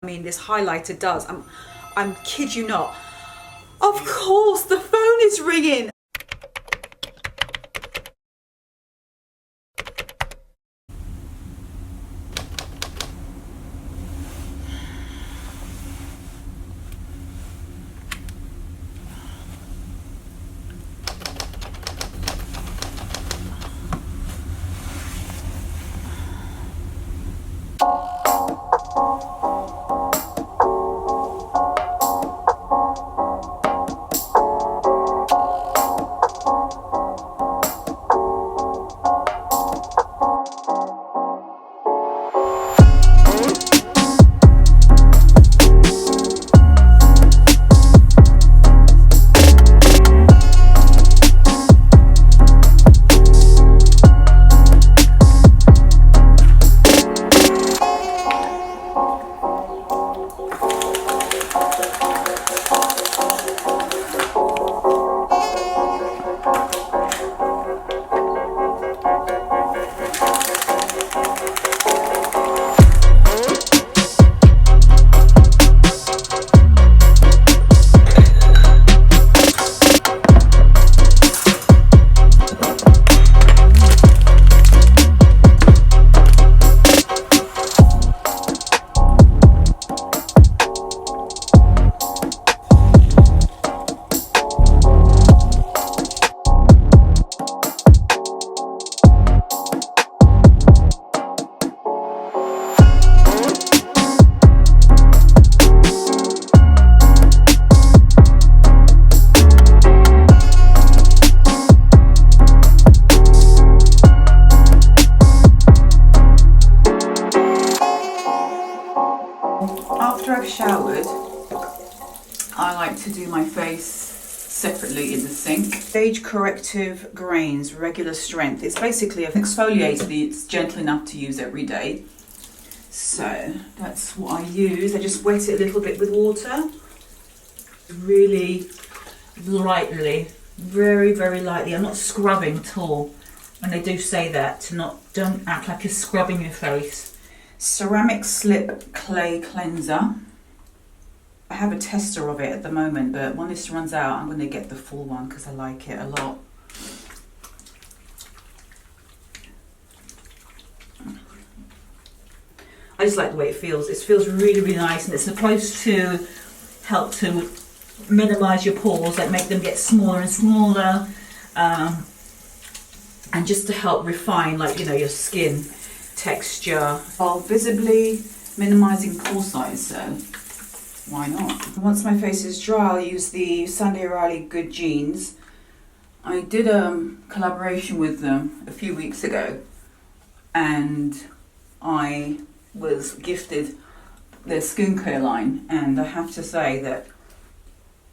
I mean, this highlighter does. I'm kid you not. Of course, the phone is ringing. After I've showered, I like to do my face separately in the sink. Age Corrective Grains, regular strength. It's basically an exfoliator. It's gentle enough to use every day. So that's what I use. I just wet it a little bit with water. Really lightly, very, very lightly. I'm not scrubbing at all. And they do say that to don't act like you're scrubbing your face. Ceramic Slip Clay Cleanser. I have a tester of it at the moment, but when this runs out, I'm going to get the full one because I like it a lot. I just like the way it feels. It feels really, really nice, and it's supposed to help to minimize your pores, like make them get smaller and smaller, and just to help refine, like, you know, your skin texture while visibly minimizing pore size. So why not? Once my face is dry, I'll use the Sunday Riley Good Genes. I did a collaboration with them a few weeks ago, and I was gifted their skincare line, and I have to say that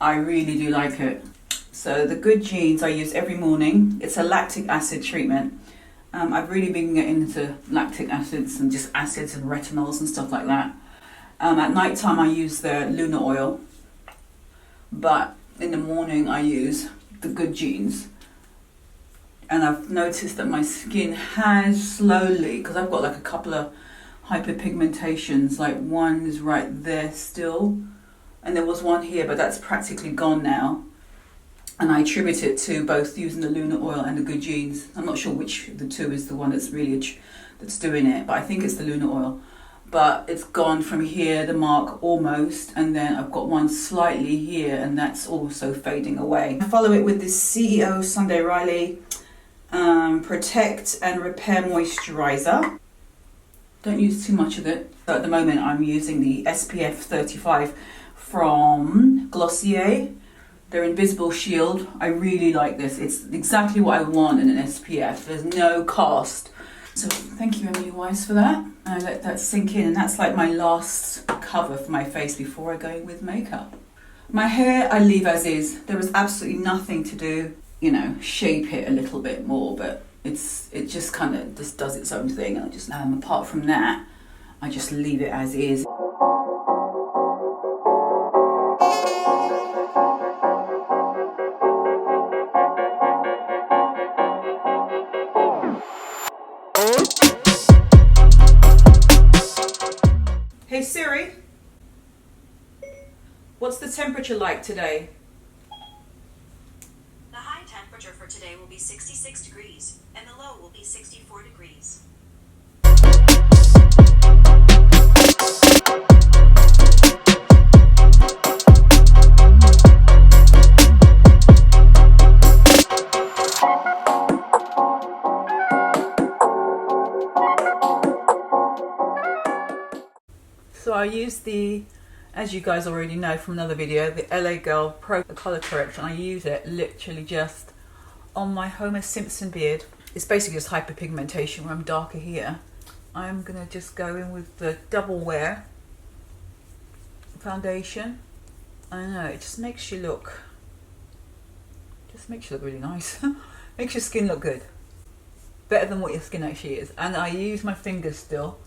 I really do like it. So the Good Genes I use every morning. It's a lactic acid treatment. I've really been getting into lactic acids and just acids and retinols and stuff like that. At night time I use the Lunar Oil, but in the morning I use the Good Genes. And I've noticed that my skin has slowly, because I've got like a couple of hyperpigmentations, like one is right there still, and there was one here, but that's practically gone now. And I attribute it to both using the Lunar Oil and the Good Genes. I'm not sure which of the two is the one that's really that's doing it, but I think it's the Lunar Oil. But it's gone from here, the mark almost, and then I've got one slightly here, and that's also fading away. I follow it with this CEO Sunday Riley Protect and Repair Moisturizer. Don't use too much of it. So at the moment I'm using the SPF 35 from Glossier. Their Invisible Shield. I really like this. It's exactly what I want in an SPF. There's no cast. So thank you, Emily Weiss, for that. I let that sink in, and that's like my last cover for my face before I go in with makeup. My hair I leave as is. There is absolutely nothing to do, you know, shape it a little bit more, but it just kind of just does its own thing. And I just apart from that, I just leave it as is. Hey Siri, What's the temperature like today? The high temperature for today will be 66 degrees, and the low will be 64 degrees. So I use the, as you guys already know from another video, the LA Girl Color Corrector. I use it literally just on my Homer Simpson beard. It's basically just hyperpigmentation where I'm darker here. I'm going to just go in with the Double Wear foundation. I know, it just makes you look really nice. Makes your skin look good. Better than what your skin actually is. And I use my fingers still.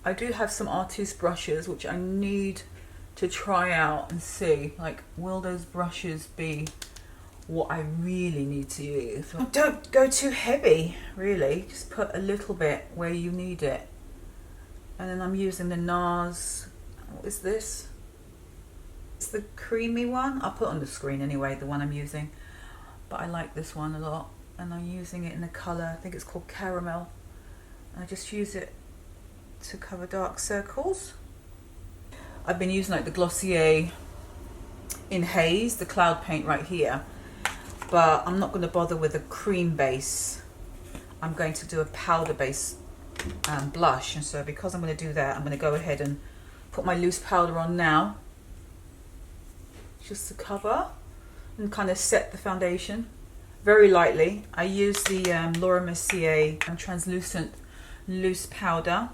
I do have some artiste brushes which I need to try out and see, like, will those brushes be what I really need to use? So don't go too heavy, really. Just put a little bit where you need it. And then I'm using the NARS, what is this? It's the creamy one. I'll put it on the screen anyway, the one I'm using. But I like this one a lot. And I'm using it in the colour, I think it's called Caramel. And I just use it to cover dark circles. I've been using like the Glossier in Haze, the cloud paint right here, but I'm not going to bother with a cream base. I'm going to do a powder base blush, and so because I'm going to do that, I'm going to go ahead and put my loose powder on now, just to cover and kind of set the foundation very lightly. I use the Laura Mercier translucent loose powder.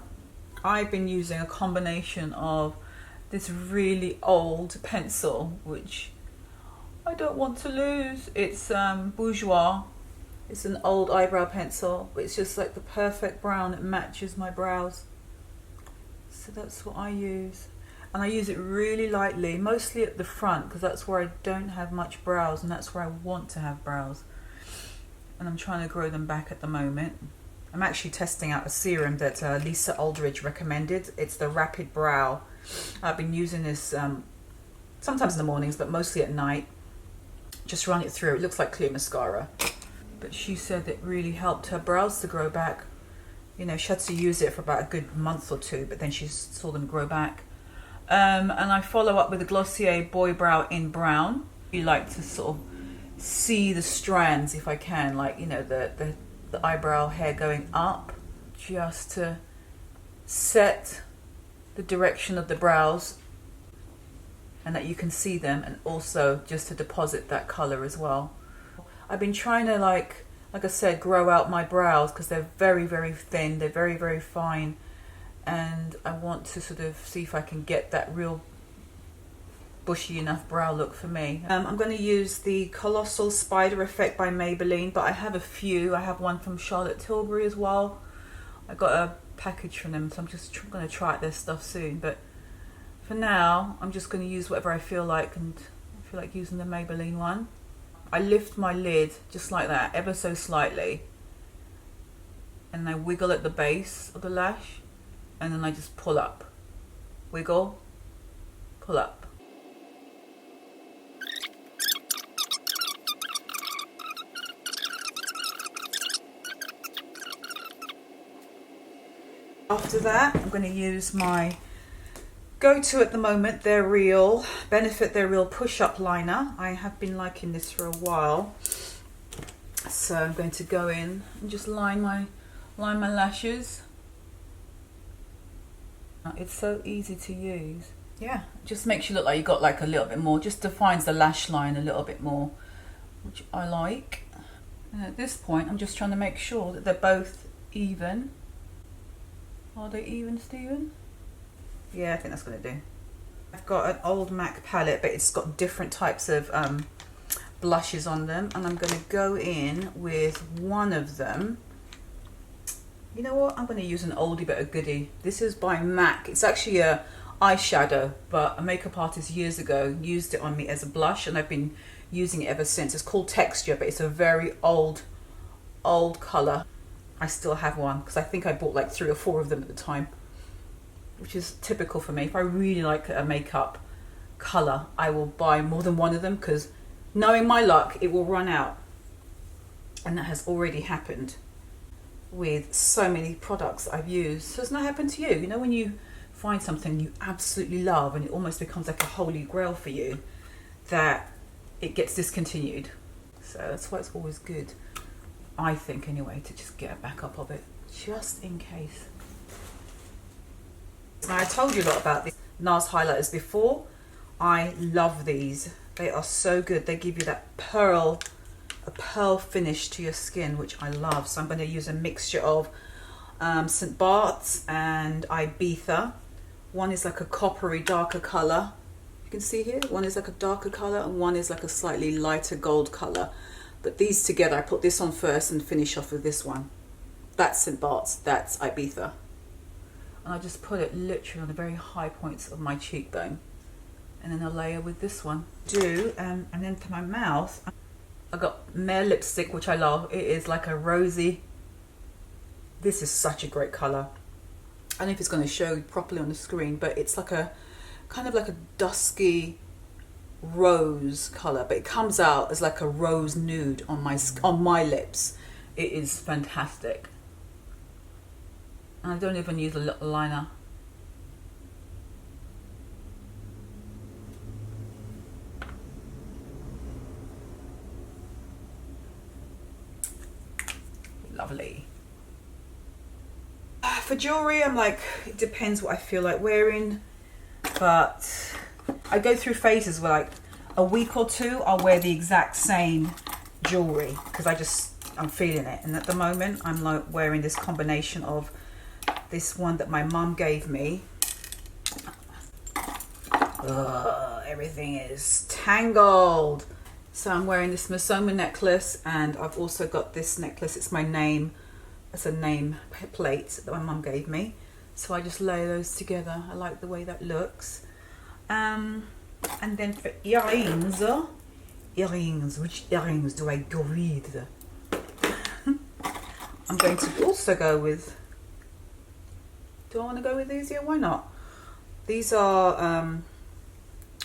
I've been using a combination of this really old pencil, which I don't want to lose. It's Bourjois. It's an old eyebrow pencil, but it's just like the perfect brown. It matches my brows. So that's what I use. And I use it really lightly, mostly at the front, because that's where I don't have much brows, and that's where I want to have brows. And I'm trying to grow them back at the moment. I'm actually testing out a serum that Lisa Aldridge recommended. It's the Rapid Brow. I've been using this sometimes in the mornings, but mostly at night. Just run it through. It looks like clear mascara. But she said it really helped her brows to grow back. You know, she had to use it for about a good month or two, but then she saw them grow back. And I follow up with the Glossier Boy Brow in Brown. You like to sort of see the strands if I can, like, you know, the eyebrow hair going up, just to set the direction of the brows and that you can see them, and also just to deposit that color as well. I've been trying to, like I said, grow out my brows because they're very, very thin, they're very, very fine, and I want to sort of see if I can get that real bushy enough brow look for me. I'm going to use the Colossal Spider Effect by Maybelline, but I have a few. I have one from Charlotte Tilbury as well. I got a package from them, so I'm just going to try out their stuff soon. But for now, I'm just going to use whatever I feel like, and I feel like using the Maybelline one. I lift my lid just like that, ever so slightly, and I wiggle at the base of the lash, and then I just pull up. Wiggle, pull up. After that, I'm going to use my go-to at the moment, They're Real Benefit They're Real push-up liner. I have been liking this for a while, so I'm going to go in and just line my lashes. It's so easy to use. Yeah, just makes you look like you got like a little bit more, just defines the lash line a little bit more, which I like. And at this point, I'm just trying to make sure that they're both even. Are they even, Stephen? Yeah, I think that's going to do. I've got an old MAC palette, but it's got different types of blushes on them, and I'm going to go in with one of them. You know what? I'm going to use an oldie but a goodie. This is by MAC. It's actually a eyeshadow, but a makeup artist years ago used it on me as a blush, and I've been using it ever since. It's called Texture, but it's a very old colour. I still have one because I think I bought like 3 or 4 of them at the time, which is typical for me. If I really like a makeup colour, I will buy more than one of them, because knowing my luck, it will run out. And that has already happened with so many products I've used. So it's not happened to you. You know, when you find something you absolutely love and it almost becomes like a holy grail for you, that it gets discontinued. So that's why it's always good, I think anyway, to just get a backup of it, just in case. Now, I told you a lot about these NARS highlighters before. I love these. They are so good. They give you that a pearl finish to your skin, which I love. So I'm going to use a mixture of St. Bart's and Ibiza. One is like a coppery darker colour. You can see here, one is like a darker colour and one is like a slightly lighter gold colour. But these together, I put this on first and finish off with this one. That's St. Bart's, that's Ibiza. And I just put it literally on the very high points of my cheekbone. And then a layer with this one. And then for my mouth, I got Mehr lipstick, which I love. It is like a rosy. This is such a great colour. I don't know if it's going to show properly on the screen, but it's like a kind of like a dusky rose colour, but it comes out as like a rose nude on my lips. It is fantastic. And I don't even use a little liner. Lovely. For jewellery, I'm like, it depends what I feel like wearing, but I go through phases where like a week or two I'll wear the exact same jewellery because I'm feeling it. And at the moment I'm like wearing this combination of this one that my mum gave me. Everything is tangled. So I'm wearing this Masoma necklace, and I've also got this necklace. It's my name. It's a name plate that my mum gave me. So I just lay those together. I like the way that looks. And then for earrings, which earrings do I go with? I'm going to also go with, do I want to go with these? Yeah, why not? These are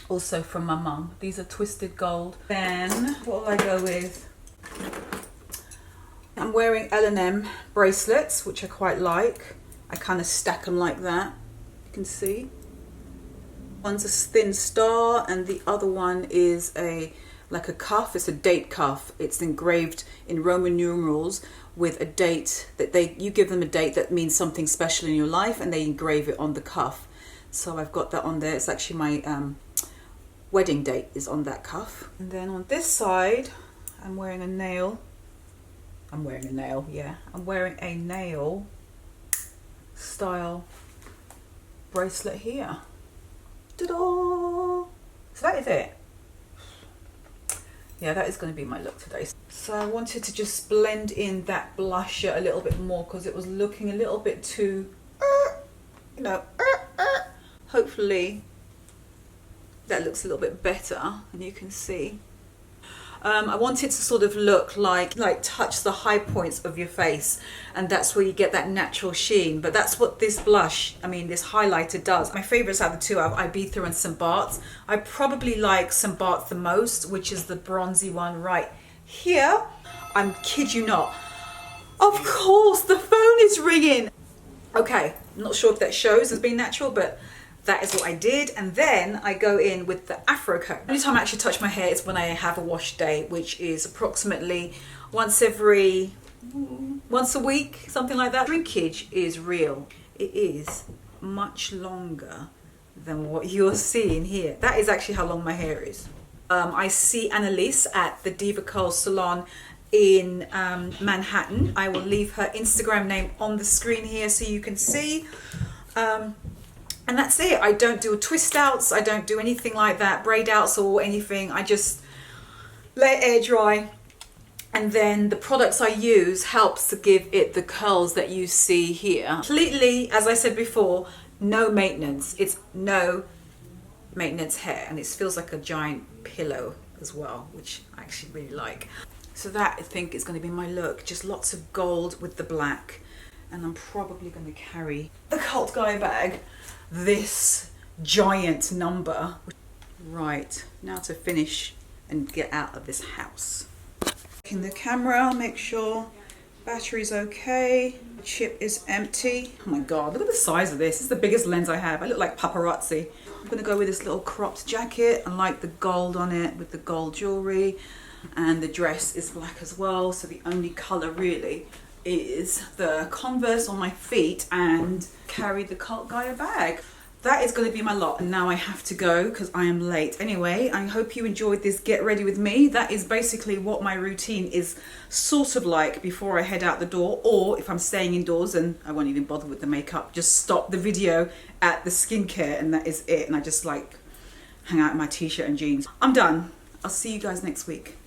also from my mum. These are twisted gold. Then what will I go with? I'm wearing L&M bracelets, which I quite like. I kind of stack them like that. You can see. One's a thin star, and the other one is like a cuff. It's a date cuff. It's engraved in Roman numerals with a date that you give them a date that means something special in your life, and they engrave it on the cuff. So I've got that on there. It's actually my wedding date is on that cuff. And then on this side, I'm wearing a nail. I'm wearing a nail style bracelet here. Ta-da! So that is it. Yeah, that is going to be my look today. So I wanted to just blend in that blusher a little bit more because it was looking a little bit too, hopefully that looks a little bit better, and you can see. I want it to sort of look like touch the high points of your face, and that's where you get that natural sheen. But that's what this blush, this highlighter does. My favourites are the two of Ibiza and St. Bart's. I probably like St. Bart's the most, which is the bronzy one right here. I'm kid you not. Of course, the phone is ringing. Okay, I'm not sure if that shows as being natural, but that is what I did. And then I go in with the Afro comb. The only time I actually touch my hair is when I have a wash day, which is approximately once a week, something like that. Shrinkage is real. It is much longer than what you're seeing here. That is actually how long my hair is. I see Annalise at the Diva Curl Salon in Manhattan. I will leave her Instagram name on the screen here so you can see. And that's it. I don't do twist outs. I don't do anything like that, braid outs or anything. I just let it air dry. And then the products I use helps to give it the curls that you see here. Completely, as I said before, no maintenance. It's no maintenance hair. And it feels like a giant pillow as well, which I actually really like. So that, I think, is going to be my look. Just lots of gold with the black. And I'm probably going to carry the Cult Guy bag. This giant number. Right, now to finish and get out of this house. In the camera, make sure battery's okay, chip is empty. Oh my god, look at the size of this. It's the biggest lens I have. I look like paparazzi. I'm gonna go with this little cropped jacket. I like the gold on it with the gold jewelry, and the dress is black as well, so the only color really is the Converse on my feet, and carry the Cult Gaia bag. That is going to be my lot, and now I have to go because I am late. Anyway, I hope you enjoyed this get ready with me. That is basically what my routine is sort of like before I head out the door, or if I'm staying indoors and I won't even bother with the makeup, just stop the video at the skincare and that is it, and I just like hang out in my t-shirt and jeans. I'm done. I'll see you guys next week.